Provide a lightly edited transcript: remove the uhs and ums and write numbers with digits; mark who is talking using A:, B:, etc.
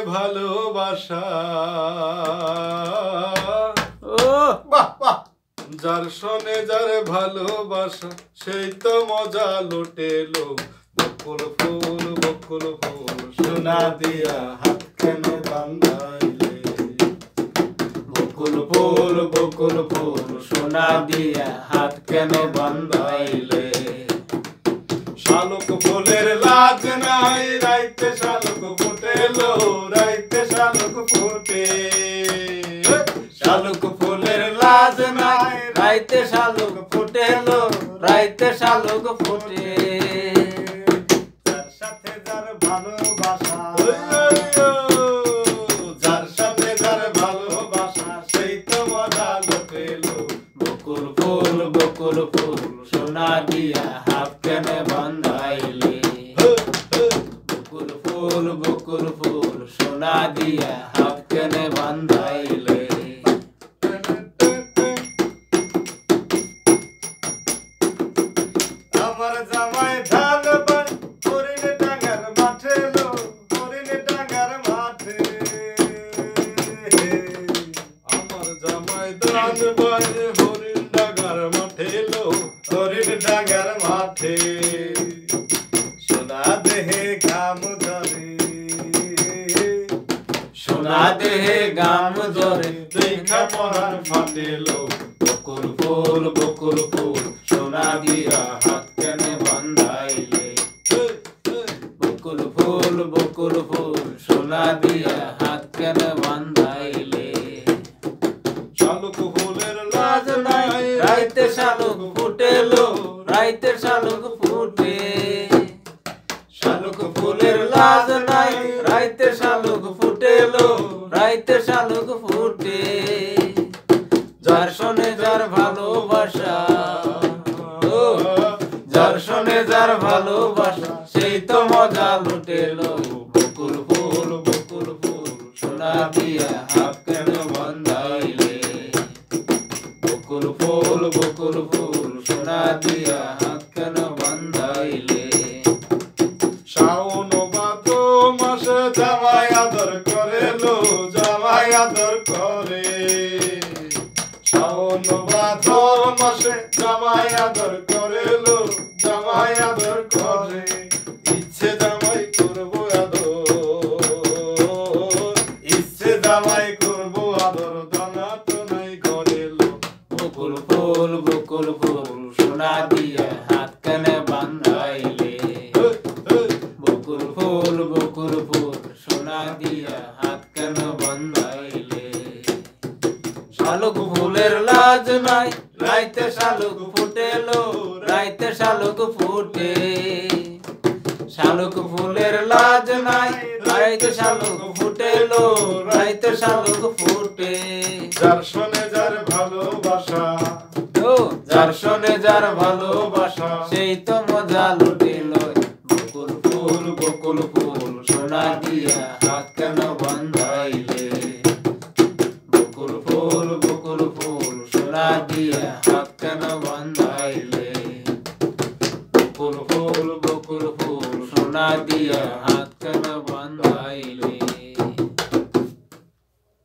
A: ভালোবাসা
B: ও
A: বাহ বাহ যার শোনে যার ভালোবাসা সেই তো মজা লুটেলো বকুল ফুল সোনা দিয়া হাত কেন বান্ধাইলে
B: বকুল ফুল সোনা দিয়া হাত কেন বান্ধাইলে
A: শালুক ফুলের লাজ নাই রাইতে শালুক ফুটেলো রাইতে শালুক ফুটে
B: শালুক ফুলের লাজ নাই রাইতে শালুক ফুটেলো রাইতে শালুক ফুটে
A: যার সাথে যার ভালোবাসা যার সাথে যার ভালোবাসা সেই তো মজা লুটেলো
B: বকুল ফুল সোনা দিয়া হাত কেন বান্ধাইলে বকুল ফুল সোনা দিয়া হাত কেন বান্ধাইলে
A: আমার জামাই ধান বাই হরিণ ডাঙ্গার মাঠে লো হরিণ ডাঙ্গার মাঠে আমার জামাই ধান বাই হরিণ ডাঙ্গার মাঠে লো হরিণ ডাঙ্গার মাঠে সোনা দেহে ঘাম ধরে
B: সোনা দেহে গাম ধরে
A: দেখা পরার ফাটে লো
B: বকুল ফুল সোনা দিয়া হাত কেন বান্ধাইলে বকুল ফুল সোনা দিয়া হাত কেন বান্ধাইলে
A: শালুক ফুলের
B: লাজ নাই রাইতে শালুক ফুটেলো রাইতে শালুক ফুটে শালুক ফুলের লাজ নাই রাইতে শালুক ফুটেলো রাইতে শালুক ফুটে যার শোনে যার ভালোবাসা ও যার শোনে যার ভালোবাসা সেই তো মজা লুটেলো বকুল ফুল সোনা দিয়া হাত কেন বান্ধাইলে বকুল ফুল সোনা দিয়া হাত কেন বান্ধাইলে
A: শাওন ভাদ্র মাসে জামাই আদর করে লো জামাই আদর করে শাওন ভাদ্র মাসে জামাই আদর করে লো জামাই আদর করে ইচ্ছে জামাই করবো আদর ইচ্ছে জামাই করবো আদর দানা তো নাই করে লো
B: বকুল ফুল সোনা দিয়া হাত কেন বান্ধাইলে বকুল ফুল সোনা দিয়া হাত কেন বান্ধাইলে শালুক ফুলের লাজ নাই রাইতে শালুক ফুটেলো রাইতে শালুক ফুটে শালুক ফুলের লাজ নাই রাইতে শালুক ফুটেলো রাইতে শালুক ফুটে
A: যার শোনে যার ভালোবাসা
B: ও যার শোনে যার ভালোবাসা সেই তো মজা লুটিলো বকুল ফুল সোনা দিয়া হাত কেন বান্ধাইলে বকুল ফুল সোনা দিয়া হাত